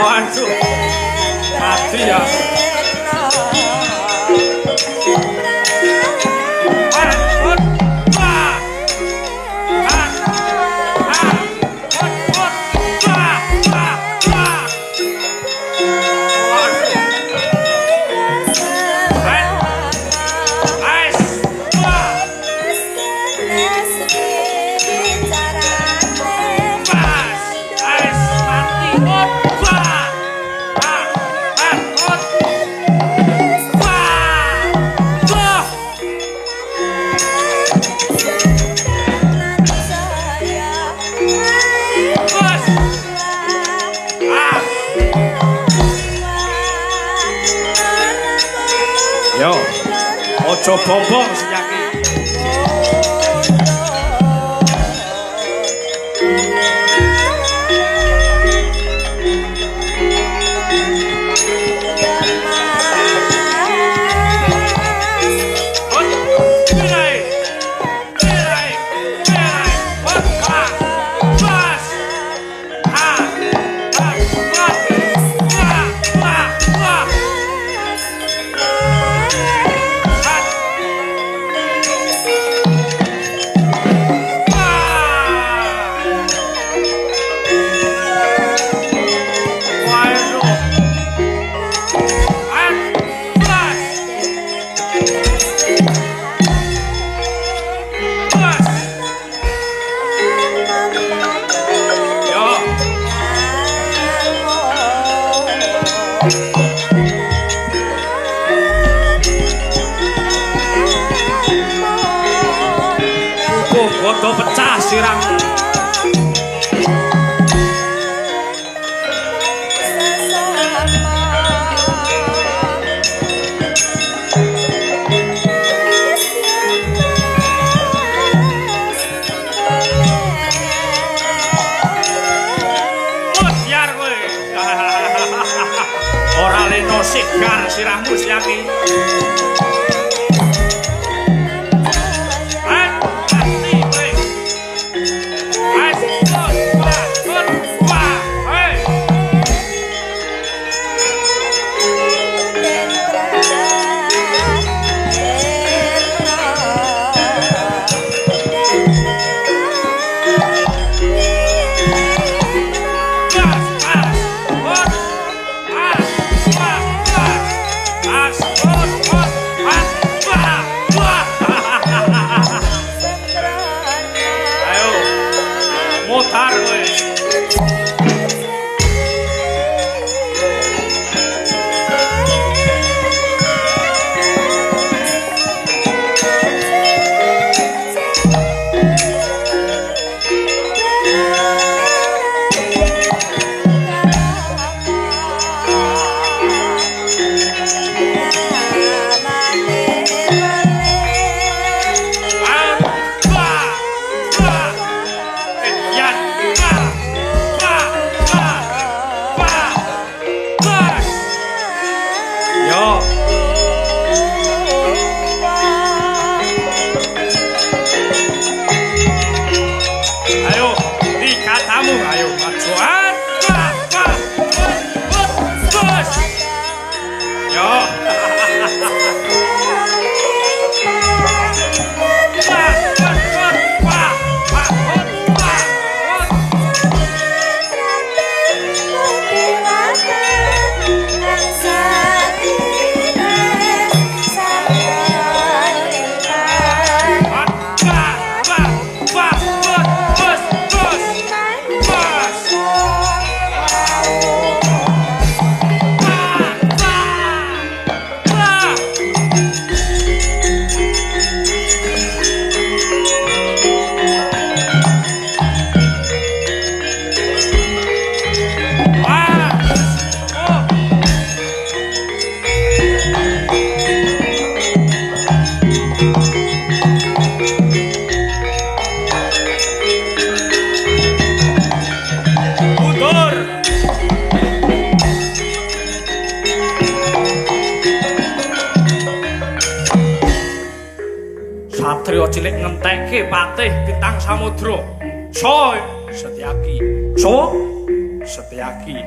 Waduh, mati ya. Yo, ojo bombong senyaki. Bodo pecah sirang. Biar kowe. Ora leno sigar sirahmu Senyaki. cilik ngentekke patih Bintang Samudra. Soe Setyaki. So Setyaki.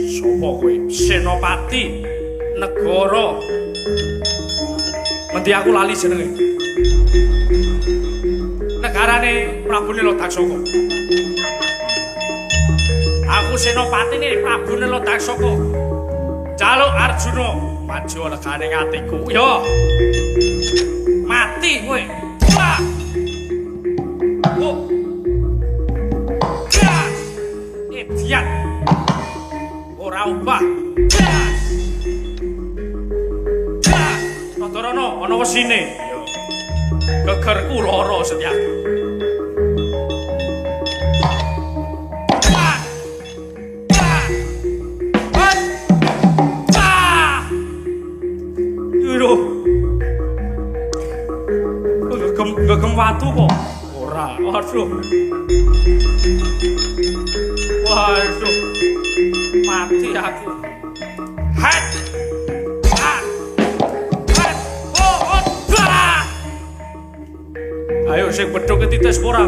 Sopo kowe? Senopati negara. Mendi aku lali jenenge. Negarane Prabu Nilodaksaka. Aku senopatine Prabu Nilodaksaka. Jaluk Arjuna maju legane atiku. Yo. Mati kowe. Wah. Oh. Gas. Idiot. Ora ubah. Gas. Gas. Nandorana ana wesine. Yo. Gegerku lara Setyaki. Gegem watu kok. Ora, waduh. Waduh. Mati aku. Het. Het. Het. Oh, oh. Ayo sing bedhok titis ora.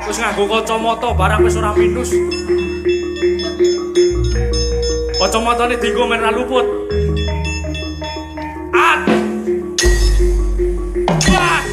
Wis nganggo kacamata barang wis ora minus. Kacamatane dienggo men ra luput. At. Wah.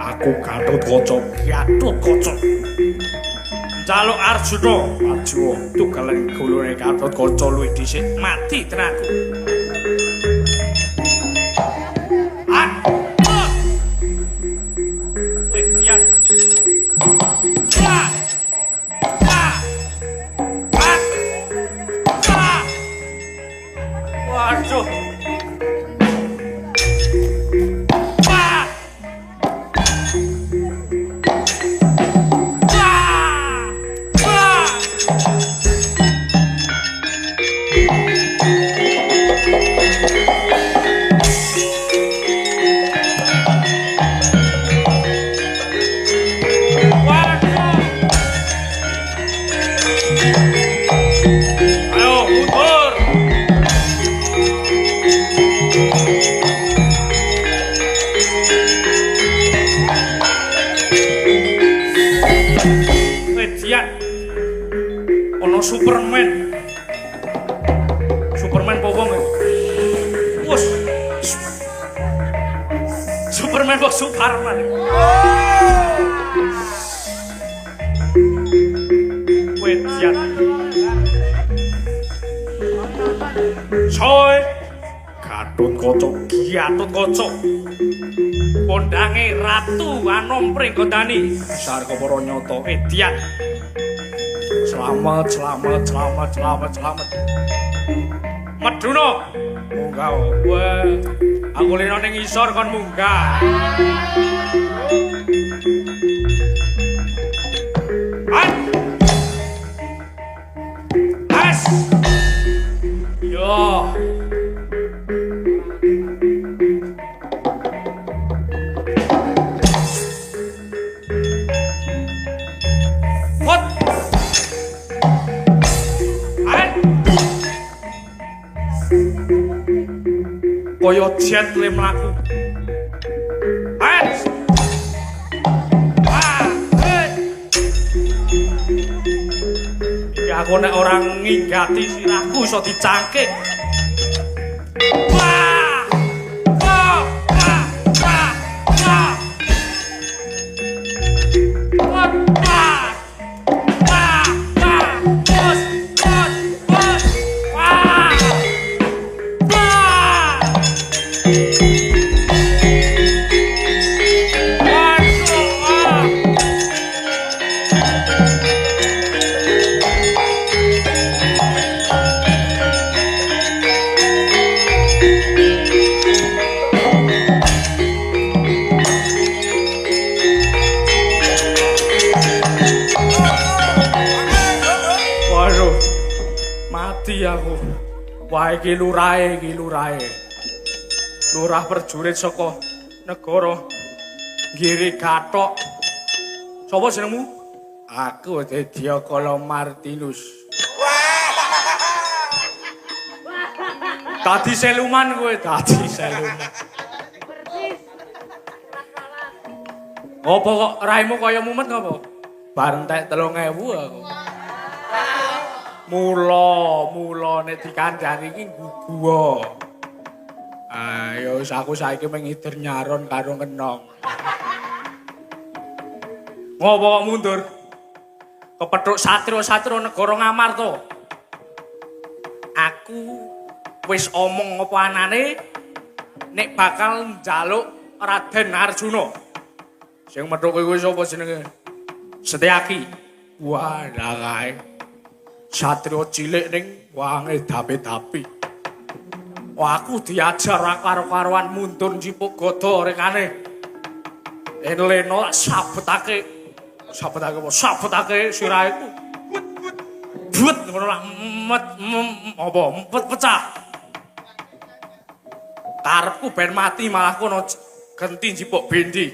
Aku Gatotkaca. Jaluk Arjuna maju tugalen gulune Gatotkaca luwih dhisik mati tenaku. Edian. Waduh. Superman powong. Wes. Superman kok Superman. Wedian. Soe Gatotkaca. Kondange Ratu Anom Pringgondani. Sarka para nyata Edian. Selamat. Meduna. Munggah kowe. Aku lena ning isor kon munggah. As. Yo. Kaya jet le mlaku. Iki aku nek ora nginggati sirahku iso dicangkik. Wah iki lurahe iki lurahe. Lurah prajurit saka negara Giri Gathok. Sapa jenengmu? Aku Dedyakala Martinus. Dadi seluman kowe, dadi seluman. Apa kok raimu kaya mumet ngapa? Bar entek 3.000 aku. Mula nek dikandhani iki gugu. Ayo aku saiki mengider nyaron karo kenong. Ngopo kok mundur? Kepethuk satria-satria negara Ngamarta. Aku wis omong apa anane nek bakal njaluk Raden Arjuna. Sing metu kuwi sapa jenenge? Setyaki. Wah, lah kae. Satria cilik ning wange dape-dape. Wah, aku diajar karo-karoan mundur njipuk gada rekane. Enleno sabetake sirahe ku. But ngono lah pecah. Karepku ben mati malah kono genti njipuk bendi.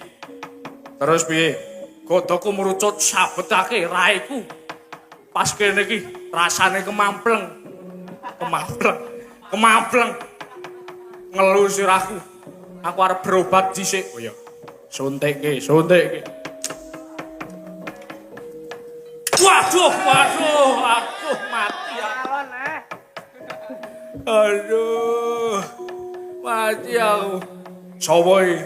Terus piye? Godaku merucut sabetake raiku. Pas kene iki rasane kemampleng. Ngelu sirahku. Aku arep berobat dhisik. Oh ya. Suntikke. Waduh, aku mati aku. Aduh. Mati aku. Sopo iki?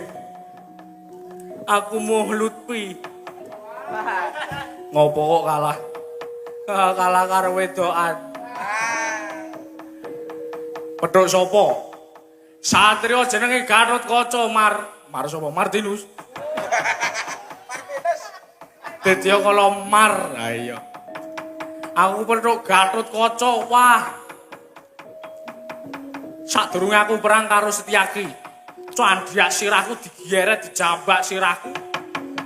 Aku mau Lutfi. Ngopo kok kalah? Kalah karo wedokan. Pedhok sapa? Satria jenenge Gatotkaca Mar sapa? Martinus. Dedyakala Mar. Ha iya. Aku pedhok Gatotkaca. Wah. Sadurunge aku perang karo Setyaki. Candhiak sirahku digeret dijambak sirahku.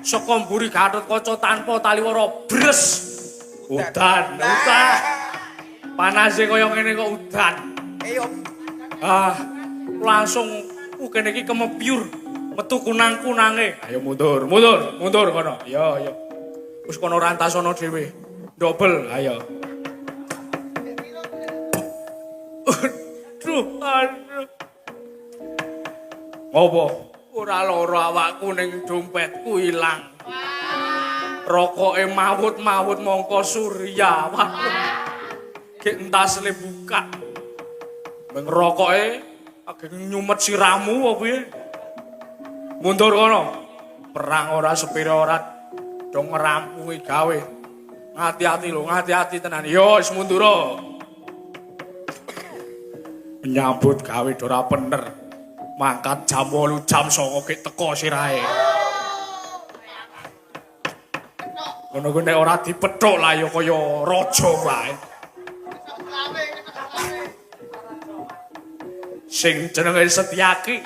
Saka mburi Gatotkaca tanpa taliwara bres. Udan. Panase kaya ngene kok udan. Langsung kene iki kemepyur metu kunang-kunange. Ayo mundur kono. Iya. Wis kono rantasana dhewe. Dobel, ayo. Aduh. Ngopo? Ora lara awakku ning dompetku ilang. Rokoke mawut-mawut mongko surya. Gek entasne buka. Meng rokoke ageng nyumet siramu apa piye? Mundur kono. Perang ora sepira ora dong ngrampungi gawe. Ngati-ati tenan. Yo wis mundur. Menyambut gawe ora bener. Mangkat jam 8 jam 9 gek teko sirahe. Ngono ku nek ora dipethuk lah ya kaya raja wae. Sing jenenge Setyaki,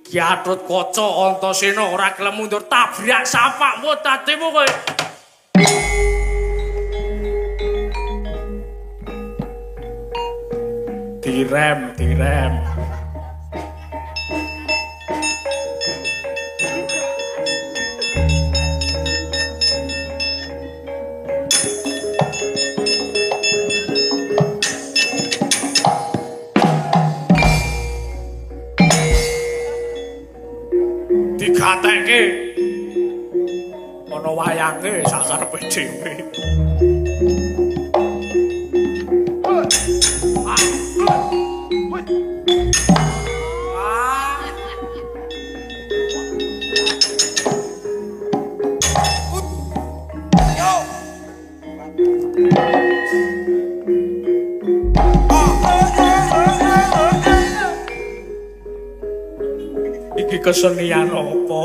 Gatotkaca Antasena ora gelem mundur tabrak sapakmu tatimu kowe. Direm. Digateke ana wayange sakarepe dhewe. Iki kesenian apa?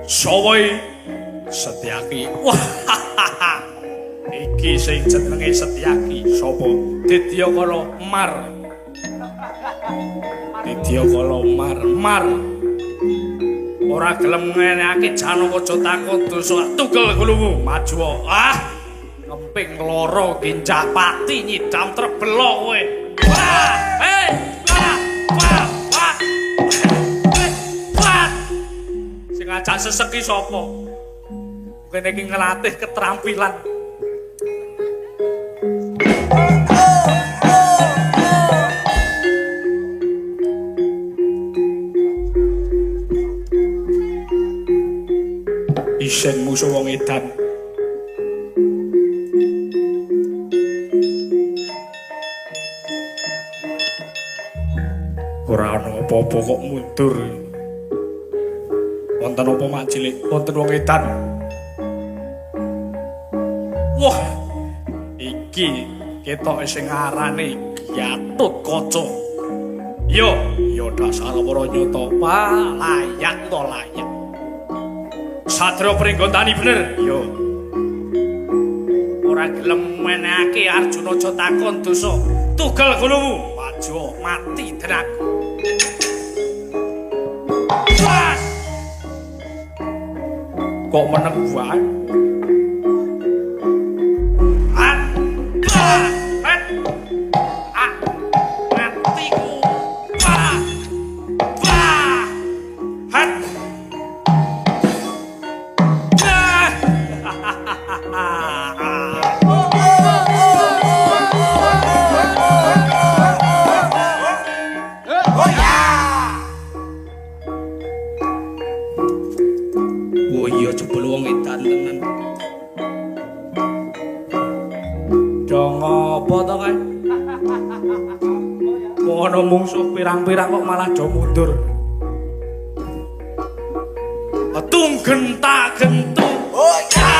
Sawai Setyaki. Wah. iki sing jenenge Setyaki sapa Didyakala Mar. Didyakala Mar ora gelem ngenekake Janaka takon dosa tugel gulumu maju. Kemping loro ginjah pati nyidam trebelok kowe. Wah! Sing ngajak seseki sapa? Kene iki ngelatih keterampilan. Isen musuh wong edan. Ora ana apa-apa kok mundur. Wonten apa mak cilik? Wonten wong edan. Wah, iki ketok sing arane Gatotkaca. Yo dasar para nyata, layak to layak. Satria pringgondani bener. Yo. Ora gelem menehake Arjuna aja takon dosa. Tugel gulumu, maju mati tenaku. Pas. Kok meneng wae? Matiku. Ono mungsuh pirang-pirang kok malah do mundur. Tunggen tak gentung. Oh ya.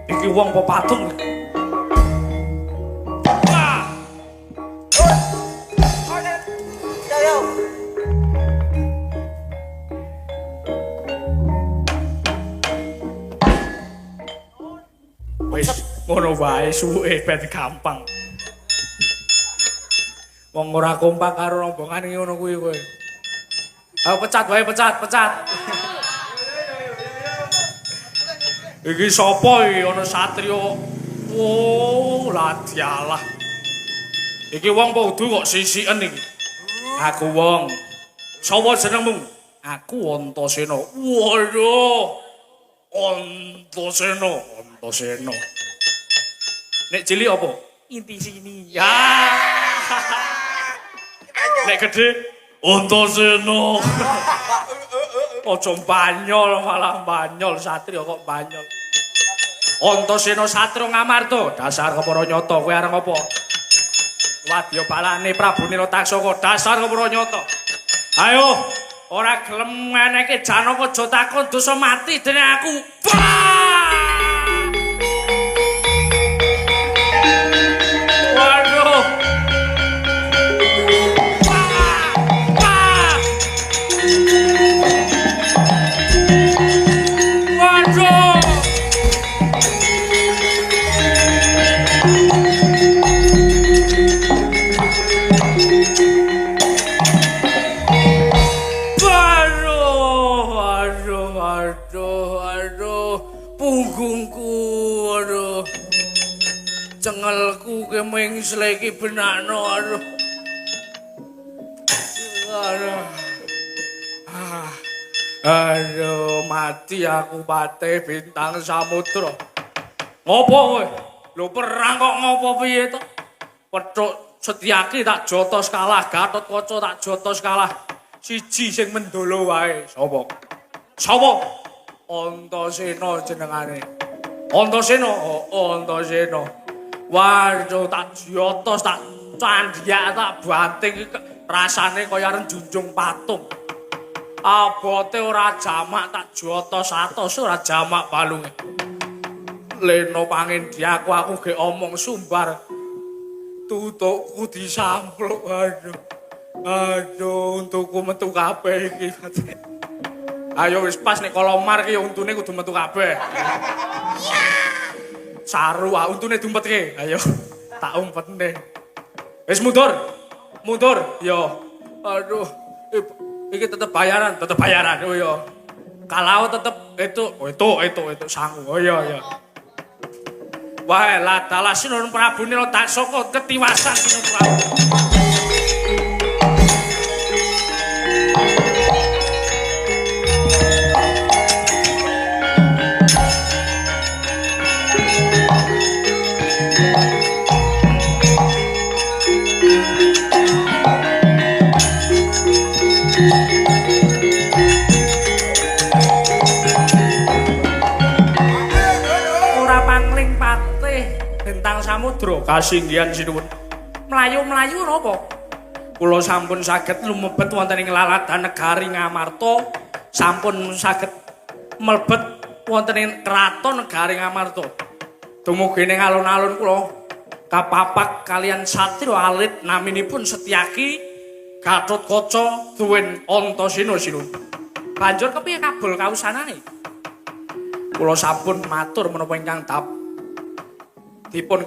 Iki wong apa patung? Ngono wae suwe ben gampang. Wong ora kompak karo rombongan iki ngono kuwi kowe. Ayo pecat wae pecat. Iki sapa iki ana satriya? Oh, ladialah. Iki wong apa udu kok sisiken iki? Aku wong. Sapa jenengmu? Aku Antasena. Waduh. Antasena. Nek cilik apa? Inti sini. Ya. Nek gede Antasena. Aja banyol malah banyol satria kok banyol. Antasena satria Ngamarta, dasar kepara nyata kowe areng apa? Wadya balane Prabu Nirataksa dasar kepara nyata. Ayo, ora gelem ngeneke Janaka aja takon dosa mati dene aku. Cengelku kemeng seleki benakno aduh. Aduh mati aku pate bintang samudra. Ngopo kowe? Lho perang kok ngopo piye to? Pethuk Setyaki tak jotos kalah, Gatotkaca tak jotos kalah. Siji sing mendolo wae. Sapa? Antasena jenengane. Antasena. Waduh tak jotos tak candhiak tak banting rasane kaya arep junjung patung. Abote ora jamak tak jotos-atos ora jamak balunge. Leno pangendi aku ge omong sumbar. tutukku disampluk aduh. Aduh, untukku metu kabeh iki. Ayo wis pas nek kolomar ki untune kudu metu kabeh. Saru untune diumpetke. Ayo, tak umpetne. Wis mundur. Mundur. Yo. Aduh. Iki tetep bayaran. Oh yo. Kalau tetep itu sangu. Oh iya. Wah, lah dalah Sinun Prabu Nila Taksaka ketiwasan Sinun Prabu. Bentang samudra kasinggihan sinuwun. Mlayu-mlayu napa? Kula sampun saged lumebet wonten ing lalatan negari Ngamarta, sampun saged mlebet wonten ing kraton negari Ngamarta. Dumugi ning alun-alun kula kapapak kalian satira alit naminipun Setyaki, Gatotkaca, Duwen Antasena sinuwun. Banjur kepiye kabul kausanane? Kula sampun matur menapa ingkang dipun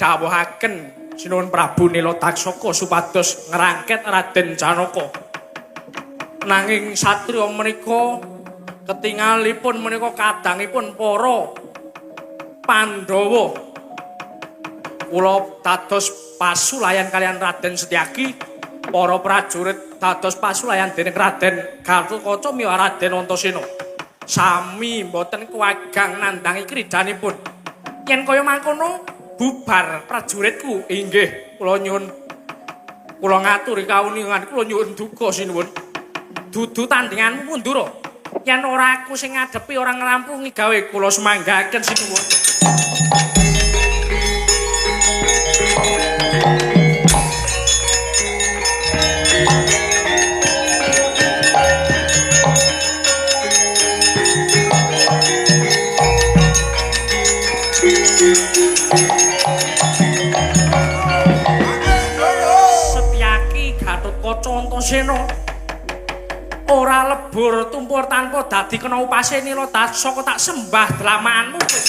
dawuhaken Sinuwun Prabu Nila Taksaka supados ngrangket Raden Janaka. Nanging satriya menika ketingalipun menika kadangipun para Pandhawa. Kula dados pasulayan kalian Raden Setyaki, para prajurit dados pasulayan dening Raden Gatotkaca miwah Raden Antasena. Sami mboten kuwagang nandhangi kridanipun. Yen kaya mangkono bubar prajuritku inggih kula nyuwun kula ngaturi kawuningan kula nyuwun duka sinuwun dudu tandingan mundur yen ora aku sing ngadepi ora ngrampungi gawe kula semanggaken sinuwun. Setyaki Gatotkaca Antasena ora lebur tumpur tanpa dadi kena upase Nila Taksaka tak sembah dlamaanmu Pak.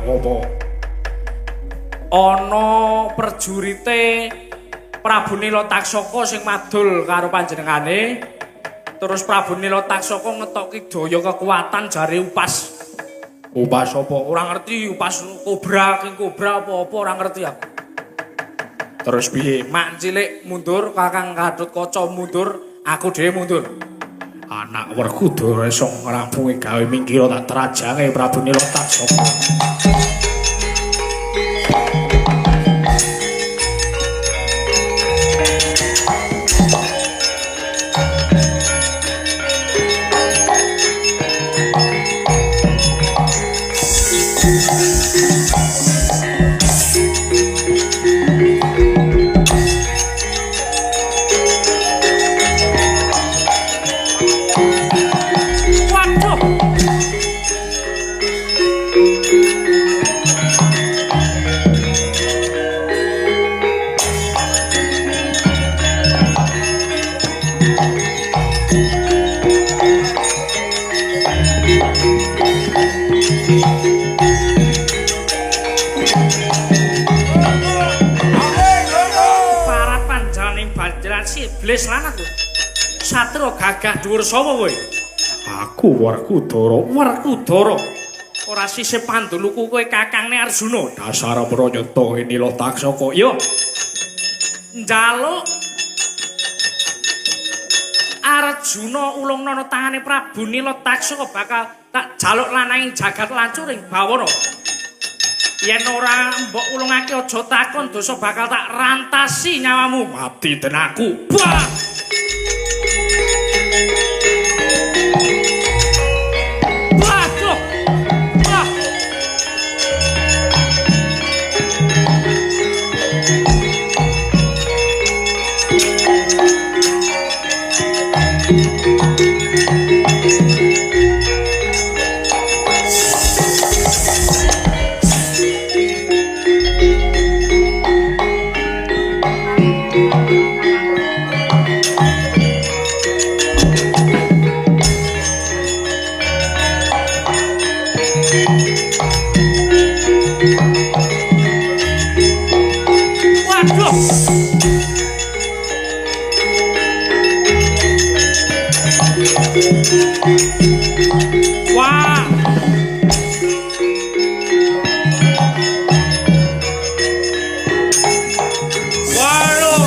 Apa? Ana prajurite Prabu Nila Taksaka sing madul karo panjenengane. Terus Prabu Nila Taksaka ngetoki daya kekuatan jare upas. Upas apa? Ora ngerti upas kobra, king kobra apa-apa ora ngerti aku. Terus piye? Mak cilik mundur, Kakang Gatotkaca mundur, aku dhewe mundur. Anak Werkudara iso ngrampungi gawe mingkira tak trajange Prabu Nila Taksaka. iblis lanang kowe. Satria gagah dhuwur sapa kowe? Aku Werkudara. Ora sisih panduluku kowe Kakangne Arjuna. dasar pranyata Nila Taksaka. Yo. Njaluk Arjuna ulungna tangane Prabu Nila Taksaka bakal tak jaluk lananging jagat lancuring bawana. Yen ora mbok ulungake aja takon dosa bakal tak rantasi nyawamu. Mati tenaku. Bah! Waduh! Wah! Wah! Waduh!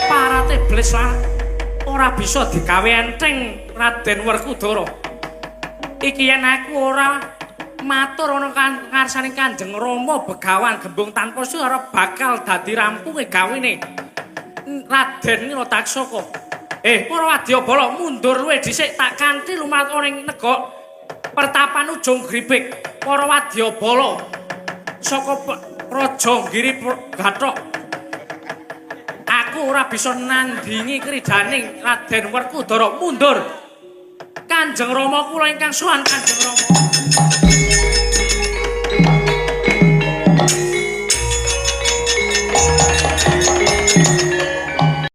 Parate iblis lah ora bisa digawe enteng Raden Werkudara. Iki yen aku ora matur ana ngarsaning Kanjeng Rama Begawan Gembung tanpa suara bakal dadi rampunge gawene Raden Nila Taksaka. Para wadyabala mundur luwih dhisik tak kanthi lumat ning negok pertapan Ujung Gribik. Para wadyabala saka Praja Giri Gathok. Aku ora bisa nandingi kridaning Raden Werkudara. Mundur. Kanjeng Rama kula ingkang sowan Kanjeng Rama.